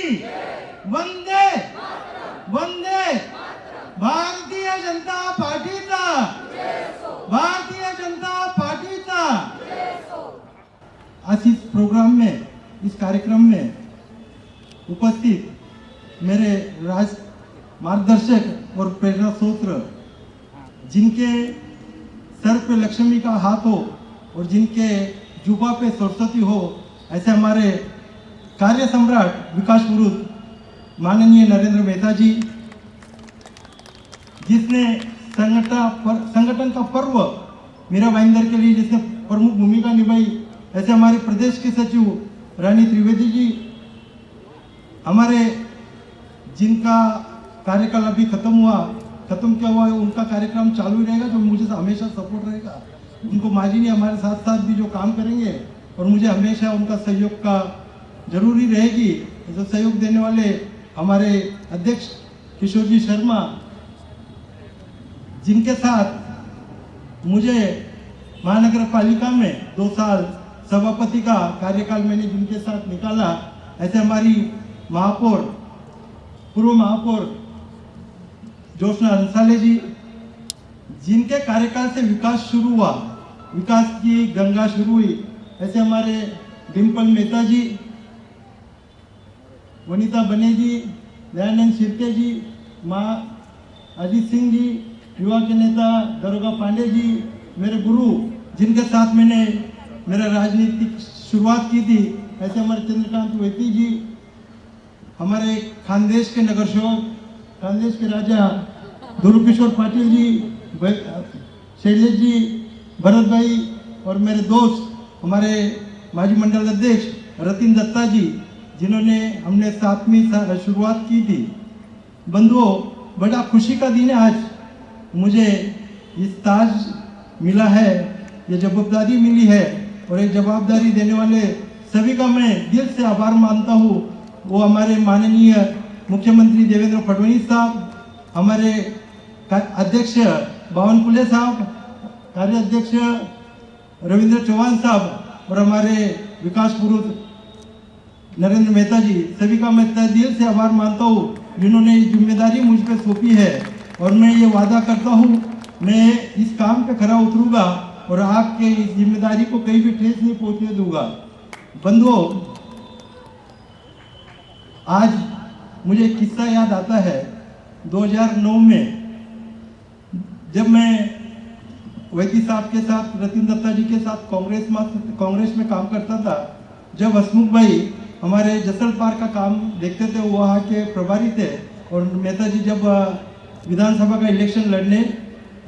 वंदे वंदे भारतीय जनता पार्टीचा भारतीय जनता पार्टीचा। आज इस प्रोग्राम में, इस कार्यक्रम में उपस्थित मेरे मार्गदर्शक और प्रेरणा स्रोत, जिनके सर पे लक्ष्मी का हाथ हो और जिनके जुबा पे सरस्वती हो, ऐसे हमारे कार्य सम्राट विकास पुरुष माननीय नरेंद्र मेहता जी, जिसने संगठन का पर्व मीरा भाईंदर के लिए जिसने प्रमुख भूमिका निभाई, ऐसे हमारे प्रदेश के सचिव रानी त्रिवेदी जी, हमारे जिनका कार्यकाल अभी खत्म क्या हुआ है, उनका कार्यक्रम चालू ही रहेगा, जो मुझे हमेशा सपोर्ट रहेगा। उनको माजी ने हमारे साथ साथ भी जो काम करेंगे और मुझे हमेशा उनका सहयोग का जरूरी रहेगी। जो सहयोग देने वाले हमारे अध्यक्ष किशोर जी शर्मा, जिनके साथ मुझे महानगर पालिका में 2 साल सभापति का कार्यकाल मैंने जिनके साथ निकाला, ऐसे हमारी महापौर, पूर्व महापौर जोशना अंसाले जी, जिनके कार्यकाल से विकास शुरू हुआ, विकास की गंगा शुरू हुई, ऐसे हमारे डिम्पल मेहता जी, वनीता बने जी, दयानंद शिर्के जी, माँ अजीत सिंह जी, युवा के नेता दरोगा पांडे जी, मेरे गुरु जिनके साथ मैंने मेरा राजनीतिक शुरुआत की थी, ऐसे हमारे चंद्रकांत वेती जी, हमारे खानदेश के नगर सेवक, खानदेश के राजा ध्रुव किशोर पाटिल जी, शैलेश जी, भरत भाई, और मेरे दोस्त हमारे माजी मंडल अध्यक्ष रतिन दत्ता जी, जिन्होंने हमने 7वीं शुरुआत की थी। बंधुओं, बड़ा खुशी का दिन है आज, मुझे इस ताज मिला है, ये जवाबदारी मिली है, और एक जवाबदारी देने वाले सभी का मैं दिल से आभार मानता हूँ। वो हमारे माननीय मुख्यमंत्री देवेंद्र फडणवीस साहब, हमारे अध्यक्ष बावनकुले साहब, कार्याध्यक्ष रविंद्र चौहान साहब, और हमारे विकास पुरुष नरेंद्र मेहता जी, सभी का मैं तहे दिल से आभार मानता हूँ, जिन्होंने ये जिम्मेदारी मुझ पर सौंपी है। और मैं ये वादा करता हूँ, मैं इस काम पे खरा उतरूंगा और आपके इस जिम्मेदारी को कहीं भी ठेस नहीं पहुंचने दूंगा। बंधुओं, आज मुझे एक किस्सा याद आता है। 2009 में जब मैं वैती साहब के साथ, रतिन दत्ता जी के साथ कांग्रेस में काम करता था, जब हसमुख भाई हमारे जसल पार का काम देखते थे, वो वहाँ के प्रभारी थे, और मेहता जी जब विधानसभा का इलेक्शन लड़ने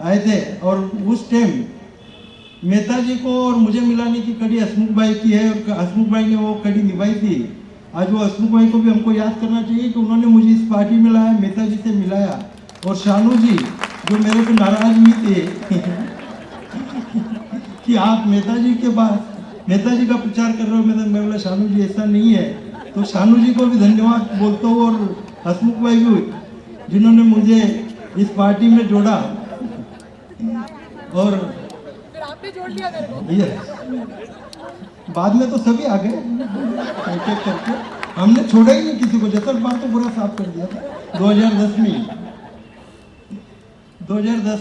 आए थे, और उस टाइम मेहता जी को और मुझे मिलाने की कड़ी हसमुख भाई की है, और हसमुख भाई ने वो कड़ी निभाई थी। आज वो हसमुख भाई को भी हमको याद करना चाहिए कि उन्होंने मुझे इस पार्टी में लाया, मेहता जी से मिलाया। और शानू जी, जो मेरे पे नाराज हुई थे कि आप नेता जी का प्रचार कर रहे हो, मैं बोला शानू जी ऐसा नहीं है। तो शानू जी को भी धन्यवाद बोलता हूँ, और हसमुख भाई भी, जिन्होंने मुझे इस पार्टी में जोड़ा। और फिर आपने जोड़ लिया मेरे को। बाद में तो सभी आ गए एक-एक करके, हमने छोड़ा ही नहीं किसी को। जतन पार तो पूरा साफ कर दिया था। 2010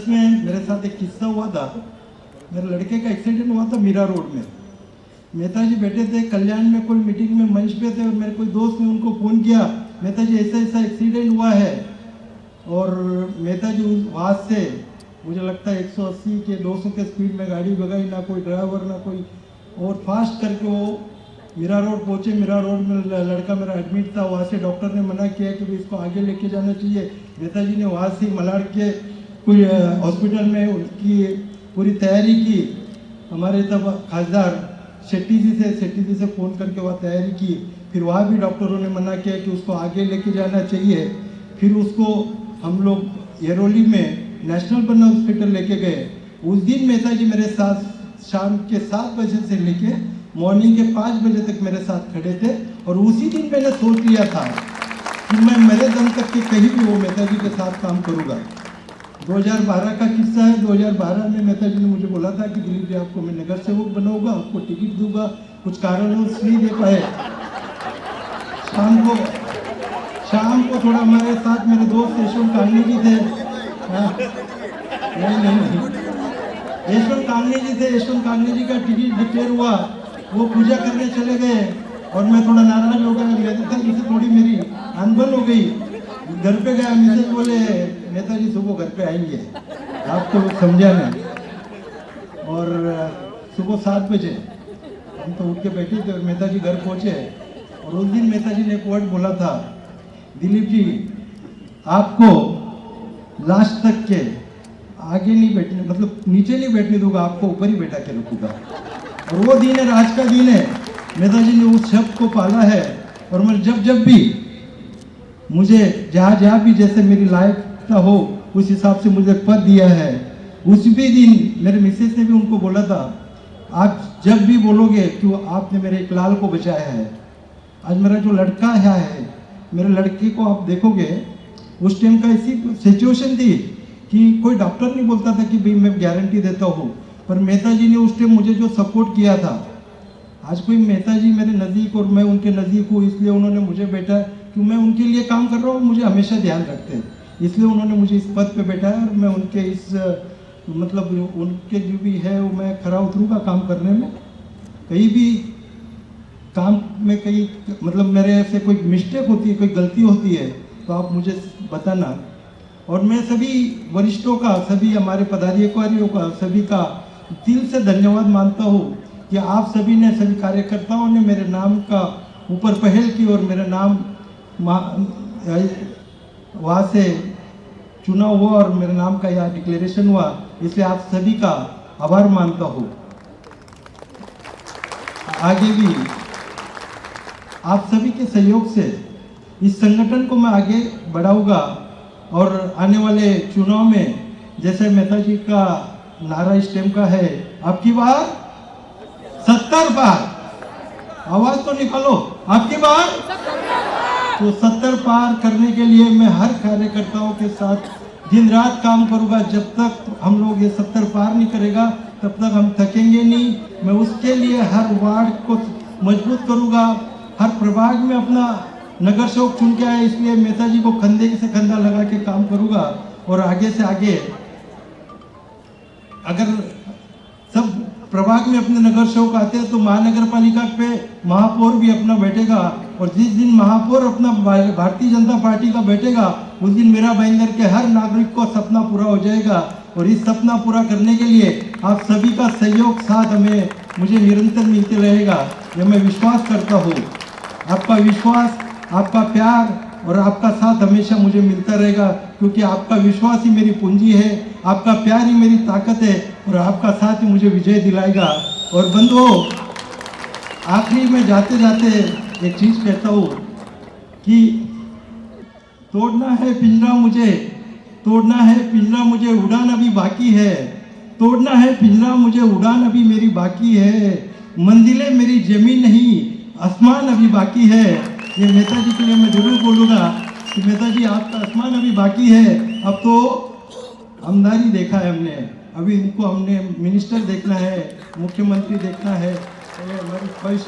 में मेरे साथ एक किस्सा हुआ था। मेरे लड़के का एक्सीडेंट हुआ था मीरा रोड में। मेहता जी बैठे थे कल्याण में, कोई मीटिंग में मंच पे थे, और मेरे कोई दोस्त ने उनको फ़ोन किया, मेहता जी ऐसा ऐसा एक्सीडेंट हुआ है। और मेहता जी वहाँ से मुझे लगता है 180 के 200 के स्पीड में गाड़ी भगाई, ना कोई ड्राइवर ना कोई, और फास्ट करके वो मीरा रोड पहुँचे। मीरा रोड में लड़का मेरा एडमिट था, वहाँ से डॉक्टर ने मना किया कि इसको आगे लेके जाना चाहिए। मेहता जी ने वहाँ से मलाड़ के कोई हॉस्पिटल में उनकी पूरी तैयारी की। हमारे तब खासदार शेट्टी जी से फ़ोन करके वहाँ तैयारी की। फिर वहाँ भी डॉक्टरों ने मना किया कि उसको आगे लेके जाना चाहिए। फिर उसको हम लोग एरोली में नेशनल बना हॉस्पिटल लेके गए। उस दिन मेहता जी मेरे साथ शाम के 7 बजे से लेके मॉर्निंग के 5 बजे तक मेरे साथ खड़े थे। और उसी दिन मैंने सोच लिया था कि मैं मेरे दम तक के कहीं भी वो मेहता जी के साथ काम करूँगा। 2012 का किस्सा है। 2012 में मेहता जी ने मुझे बोला था कि दिलीप जी आपको मैं नगर सेवक बनाऊंगा, आपको टिकट दूंगा। कुछ कारणों से नहीं दे पाए। शाम को शाम को थोड़ा हमारे साथ मेरे दोस्त यशवंत कांगनी जी थे। हाँ, नहीं, यशवंत कांगनी जी थे। यशवंत कांगनी जी का टिकट डिक्लेयर हुआ, वो पूजा करने चले गए और मैं थोड़ा नाराज हो गया। नेता जी से थोड़ी मेरी अनबन हो गई। घर पे गया, मिसेज बोले नेताजी सुबह घर पे आएंगे, आपको समझा नहीं। और सुबह 7 बजे हम तो उठ के बैठे थे और नेताजी घर पहुंचे। और उस दिन नेताजी ने एक वर्ड बोला था, दिलीप जी आपको लास्ट तक के आगे नहीं बैठने, मतलब नीचे नहीं बैठने दूंगा, आपको ऊपर ही बैठा के रखूंगा। और वो दिन है, आज का दिन है। नेताजी ने उस शब्द को पाला है। और मैं जब भी मुझे जहाँ भी जैसे मेरी लायकता हो उस हिसाब से मुझे पद दिया है। उस भी दिन मेरे मिसेस ने भी उनको बोला था, आप जब भी बोलोगे कि आपने मेरे एक लाल को बचाया है। आज मेरा जो लड़का है, मेरे लड़के को आप देखोगे, उस टाइम का ऐसी सिचुएशन थी कि कोई डॉक्टर नहीं बोलता था कि भाई मैं गारंटी देता हूँ, पर मेहता जी ने उस टाइम मुझे जो सपोर्ट किया था। आज कोई मेहता जी मेरे नज़दीक और मैं उनके नज़दीक हूँ, इसलिए उन्होंने मुझे बैठा कि मैं उनके लिए काम कर रहा हूँ, मुझे हमेशा ध्यान रखते हैं, इसलिए उन्होंने मुझे इस पद पे बैठाया। और मैं उनके इस मतलब उनके जो भी है वो मैं खरा उतरूँगा काम करने में। कहीं भी काम में कहीं मतलब मेरे से कोई मिस्टेक होती है, कोई गलती होती है तो आप मुझे बताना। और मैं सभी वरिष्ठों का, सभी हमारे पदाधिकारियों का, सभी का दिल से धन्यवाद मानता हूँ कि आप सभी ने, सभी कार्यकर्ताओं ने मेरे नाम का ऊपर पहल की और मेरा नाम वहाँ से चुना हुआ और मेरे नाम का यहाँ डिक्लेरेशन हुआ, इसलिए आप सभी का आभार मानता हूँ। आगे भी आप सभी के सहयोग से इस संगठन को मैं आगे बढ़ाऊंगा और आने वाले चुनाव में जैसे मेहता जी का नारा इस टाइम का है, आपकी बार 70 पार, आवाज तो निकालो, आपकी बार तो 70 पार करने के लिए मैं हर कार्यकर्ताओं के साथ दिन रात काम करूंगा। जब तक हम लोग ये 70 पार नहीं करेगा तब तक हम थकेंगे नहीं। मैं उसके लिए हर वार्ड को मजबूत करूंगा, हर प्रभाग में अपना नगर सेवक चुन के आया, इसलिए मेहता जी को कंधे से कंधा लगा के काम करूंगा। और आगे से आगे अगर सब प्रभाग में अपने नगर सेवक आते हैं तो महानगर पालिका पे महापौर भी अपना बैठेगा। और जिस दिन महापौर अपना भारतीय जनता पार्टी का बैठेगा उस दिन मेरा भाईंदर के हर नागरिक को सपना पूरा हो जाएगा। और इस सपना पूरा करने के लिए आप सभी का सहयोग साथ हमें मुझे निरंतर मिलते रहेगा, यह मैं विश्वास करता हूँ। आपका विश्वास, आपका प्यार और आपका साथ हमेशा मुझे मिलता रहेगा, क्योंकि आपका विश्वास ही मेरी पूंजी है, आपका प्यार ही मेरी ताकत है और आपका साथ ही मुझे विजय दिलाएगा। और बंधुओं, आखिरी में जाते जाते एक चीज कहता हूँ कि तोड़ना है पिंजरा मुझे, तोड़ना है पिंजरा मुझे, उड़ान अभी बाकी है, तोड़ना है पिंजरा मुझे, उड़ान अभी मेरी बाकी है, मंजिलें मेरी जमीन नहीं आसमान अभी बाकी है। ये मेहता जी के लिए मैं जरूर बोलूँगा कि मेहता जी आपका आसमान अभी बाकी है। अब तो आमदानी देखा है हमने, अभी इनको हमने मिनिस्टर देखना है, मुख्यमंत्री देखना है, और हमारी ख्वाहिश